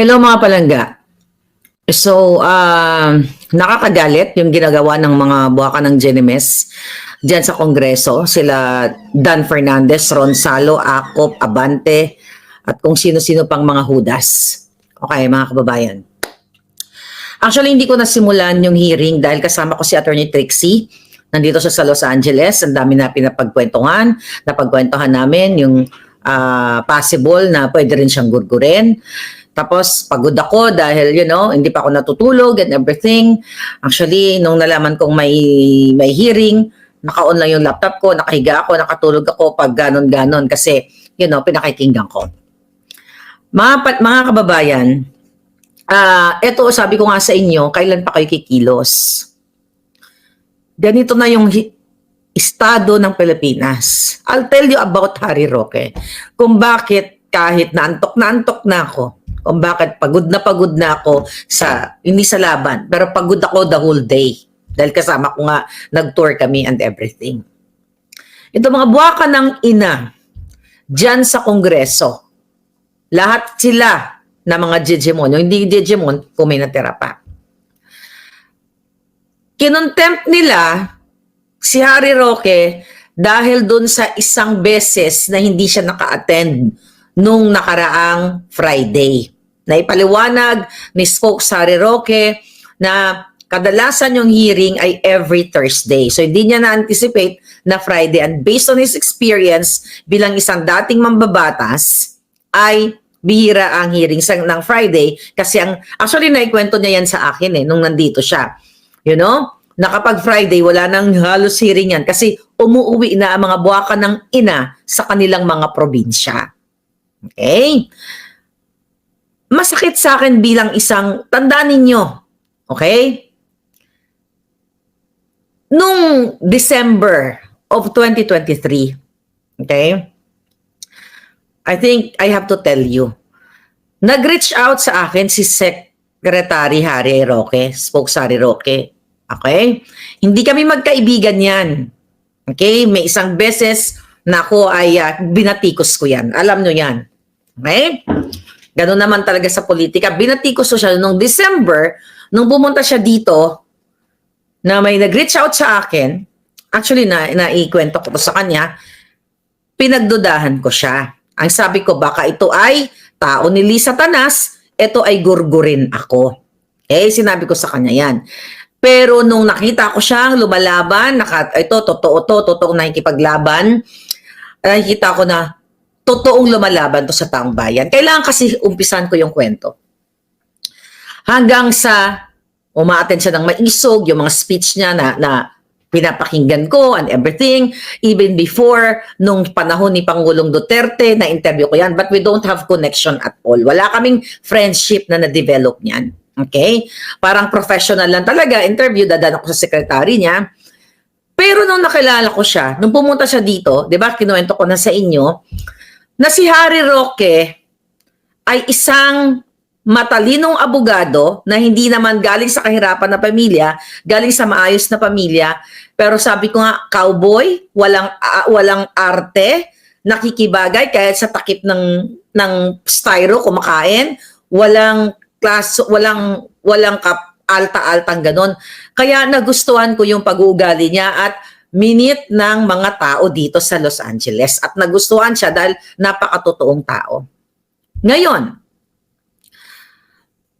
Hello mga palangga. So, nakakagalit yung ginagawa ng mga buwakan ng GNMS diyan sa Kongreso. Sila Dan Fernandez, Ronsalo, Acop, Abante, at kung sino-sino pang mga hudas. Okay, mga kababayan. Actually, hindi ko nasimulan yung hearing dahil kasama ko si Attorney Trixie. Nandito siya sa Los Angeles. Ang dami na pinapagkwentuhan. Napagkwentuhan namin yung possible na pwede rin siyang gurgurin. Tapos pagod ako dahil hindi pa ako natutulog and everything. Actually, nung nalaman kong may hearing, naka-on lang yung laptop ko, nakahiga ako, nakatulog ako pag ganon-ganon kasi pinakikinggan ko. Mga kababayan, eto sabi ko nga sa inyo, kailan pa kayo kikilos? Ganito na yung estado ng Pilipinas. I'll tell you about Harry Roque. Kung bakit kahit naantok na ako, kung bakit pagod na ako hindi sa laban, pero pagod ako the whole day. Dahil kasama ko nga, nag-tour kami and everything. Ito mga buwaka ng ina, dyan sa Kongreso, lahat sila na mga Digimon, yung hindi Digimon, kung may natira pa. Kinontempt nila si Harry Roque dahil dun sa isang beses na hindi siya naka-attend nung nakaraang Friday. Naipaliwanag ni Spokes Harry Roque na kadalasan yung hearing ay every Thursday. So hindi niya na-anticipate na Friday, and based on his experience bilang isang dating mambabatas ay bihira ang hearing ng Friday kasi actually naikwento niya yan sa akin nung nandito siya. Na kapag Friday, wala nang halos hearing yan kasi umuwi na ang mga buwaka ng ina sa kanilang mga probinsya. Okay? Masakit sa akin bilang isang, tandaan ninyo, okay? Nung December of 2023, okay? I think I have to tell you, nag-reach out sa akin si Secretary Harry Roque, Spokes Harry Roque. Okay? Hindi kami magkaibigan yan. Okay? May isang beses na ako ay binatikos ko yan. Alam nyo yan. Okay? Ganun naman talaga sa politika. Binatikos ko siya noong December, nung pumunta siya dito, na may nag-reach out sa akin, actually naikwento ko sa kanya, pinagdudahan ko siya. Ang sabi ko, baka ito ay tao ni Lisa Tanas, ito ay gurgurin ako. Okay? Sinabi ko sa kanya yan. Pero nung nakita ko siyang lumalaban, ito, totoong nakikipaglaban, nakikita ko na totoong lumalaban to sa taong bayan. Kailangan kasi umpisan ko yung kwento. Hanggang sa umaattend siya ng maisog, yung mga speech niya na pinapakinggan ko and everything, even before, nung panahon ni Pangulong Duterte, na-interview ko yan, but we don't have connection at all. Wala kaming friendship na na-develop niyan. Okay? Parang professional lang talaga, interview, dadan ako sa sekretary niya. Pero nung nakilala ko siya, nung pumunta siya dito, di ba, kinuwento ko na sa inyo, na si Harry Roque ay isang matalinong abogado na hindi naman galing sa kahirapan na pamilya, galing sa maayos na pamilya, pero sabi ko nga, cowboy, walang arte, nakikibagay kahit sa takip ng styro kumakain, walang alta-altang ganon. Kaya nagustuhan ko yung pag-uugali niya at minute ng mga tao dito sa Los Angeles. At nagustuhan siya dahil napakatotoong tao. Ngayon,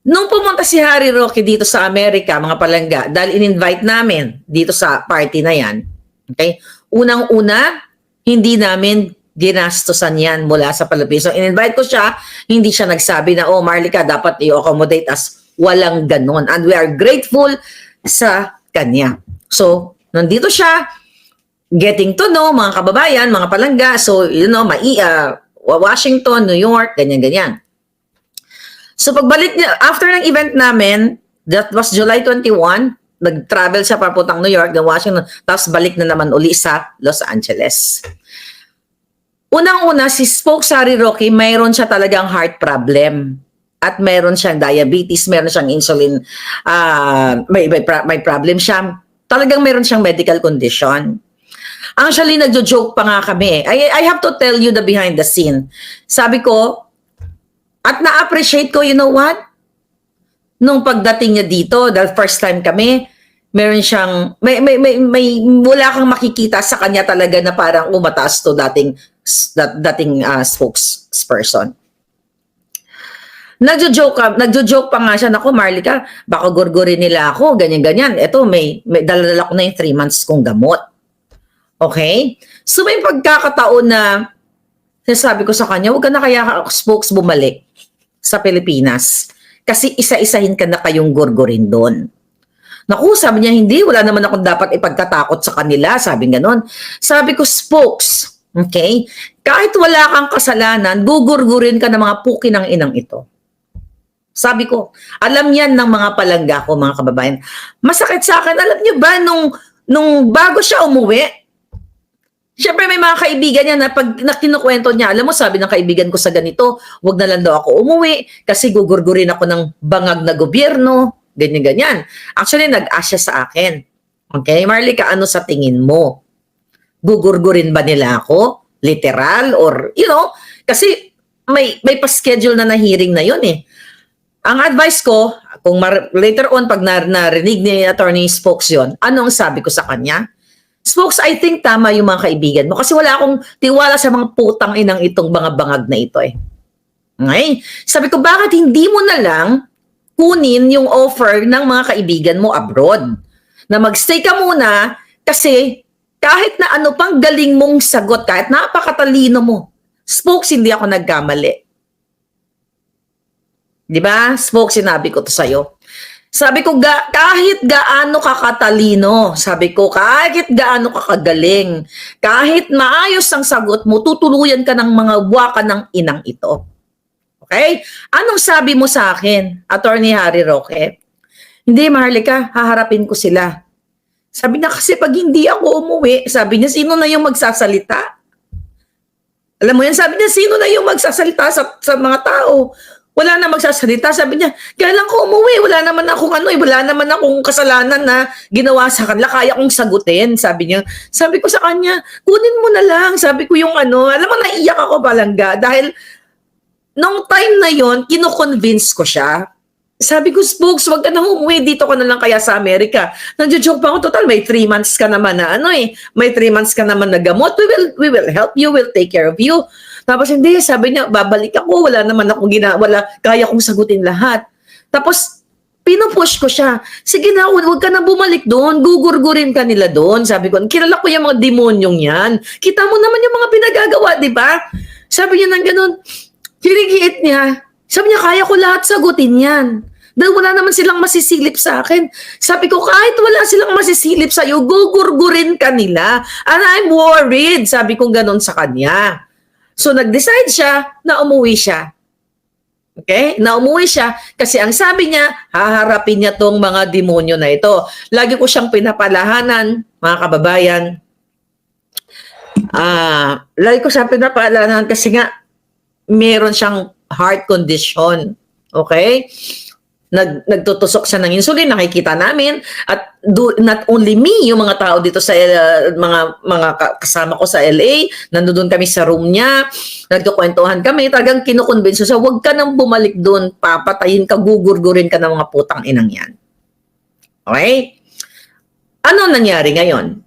nung pumunta si Harry Roque dito sa Amerika, mga palangga, dahil in-invite namin dito sa party na yan, okay? Unang-una, hindi namin ginastosan yan mula sa Pilipinas. So, in-invite ko siya, hindi siya nagsabi na, oh, Marlica, dapat i-accommodate us. Walang ganon. And we are grateful sa kanya. So, nandito siya, getting to know, mga kababayan, mga palangga. So, Washington, New York, ganyan-ganyan. So, pagbalik niya, after ng event namin, that was July 21, nag-travel siya papuntang New York, Washington, tapos balik na naman uli sa Los Angeles. Unang-una, si Spokes Harry Roque, mayroon siya talagang heart problem. At mayroon siyang diabetes, mayroon siyang insulin, may problem siya. Talagang mayroon siyang medical condition. Actually, nagjo-joke pa nga kami. I have to tell you the behind the scene. Sabi ko, At na-appreciate ko, you know what? Nung pagdating niya dito, dahil first time kami, meron siyang, wala kang makikita sa kanya talaga na parang umataas to dating spokesperson. Nagjo-joke pa nga siya, naku Marlica, baka gurgurin nila ako, ganyan-ganyan. Ito, may dala ko na yung 3 months kong gamot. Okay? So may pagkakataon na sinasabi ko sa kanya, huwag ka na kaya spokes bumalik sa Pilipinas. Kasi isa-isahin ka na kayong gurgurin doon. Naku, sabi niya, hindi, wala naman akong dapat ipagkatakot sa kanila. Sabi ganon. Sabi ko, spokes, okay? Kahit wala kang kasalanan, gugurgurin ka ng mga puki ng inang ito. Sabi ko, alam yan ng mga palangga ko, mga kababayan. Masakit sa akin, alam niyo ba, nung bago siya umuwi, syempre may mga kaibigan niya na pag kinukwento niya, alam mo, sabi ng kaibigan ko sa ganito, wag na lang daw ako umuwi kasi gugurgurin ako ng bangag na gobyerno, ganyan-ganyan. Actually, nag-ask siya sa akin. Okay, Marlica, ano sa tingin mo? Gugurgurin ba nila ako? Literal? Or, you know, kasi may pa-schedule na hearing na yun eh. Ang advice ko, kung later on, pag narinig ni Attorney Spokes yun, ano ang sabi ko sa kanya? Spokes, I think tama yung mga kaibigan mo kasi wala akong tiwala sa mga putang inang itong mga bangag na ito eh. Okay? Sabi ko, bakit hindi mo na lang kunin yung offer ng mga kaibigan mo abroad? Na magstay ka muna kasi kahit na ano pang galing mong sagot, kahit napakatalino mo, Spokes, hindi ako nagkamali. Di ba? Spokes, sinabi ko to sa'yo. Sabi ko, kahit gaano ka katalino, sabi ko, kahit gaano ka kagaling, kahit maayos ang sagot mo, tutuluyan ka ng mga waka ng inang ito. Okay? Anong sabi mo sa akin, Attorney Harry Roque? Hindi, Marlica, haharapin ko sila. Sabi niya, kasi pag hindi ako umuwi, sabi niya, sino na yung magsasalita? Alam mo yan, sabi niya, sino na yung magsasalita sa mga tao? Wala na magsasalita. Sabi niya, kailan ko umuwi? Wala naman akong wala naman akong kasalanan na ginawa sa kanila. Kaya kong sagutin. Sabi niya. Sabi ko sa kanya, kunin mo na lang. Sabi ko yung alam mo, naiyak ako palangga. Dahil, nung time na yon, kino-convince ko siya. Sabi ko, Spokes, wag ka na umuwi. Dito ka na lang kaya sa Amerika. Nandiyo-joke pa ako. Total, may 3 months ka naman na May 3 months ka naman na gamot. We will help you. We'll take care of you. Tapos hindi, sabi niya, babalik ako, wala naman akong kaya kong sagutin lahat. Tapos, pinupush ko siya. Sige na, huwag ka na bumalik doon, gugurgurin ka nila doon. Sabi ko, kilala ko yung mga demonyong yan. Kita mo naman yung mga pinagagawa, di ba? Sabi niya nang ganun, hinigiit niya. Sabi niya, kaya ko lahat sagutin yan. Dahil wala naman silang masisilip sa akin. Sabi ko, kahit wala silang masisilip sa'yo, gugurgurin ka nila. And I'm worried, sabi ko ganun sa kanya. So, nag-decide siya na umuwi siya. Okay? Na umuwi siya kasi ang sabi niya, haharapin niya tong mga demonyo na ito. Lagi ko siyang pinapalahanan, mga kababayan. Lagi ko siyang pinapalahanan kasi nga, meron siyang heart condition. Okay? Nagtutusok siya ng insulin, nakikita namin, at not only me, yung mga tao dito sa mga kasama ko sa LA, nandoon kami sa room niya, nagkukwentuhan kami, talagang kinukonvince siya, huwag ka nang bumalik doon, papatayin ka, gugurgurin ka ng mga putang inang yan. Okay? Ano nangyari ngayon?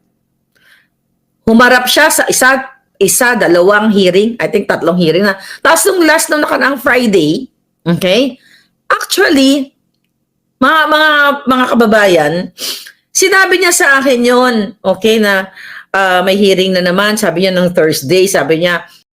Humarap siya sa dalawang hearing, I think 3 hearing na. Tapos nung last nung nakaraang Friday, okay? Actually, mga kababayan, sinabi niya sa akin yon, okay, na may hearing na naman, sabi niya ng Thursday, sabi niya,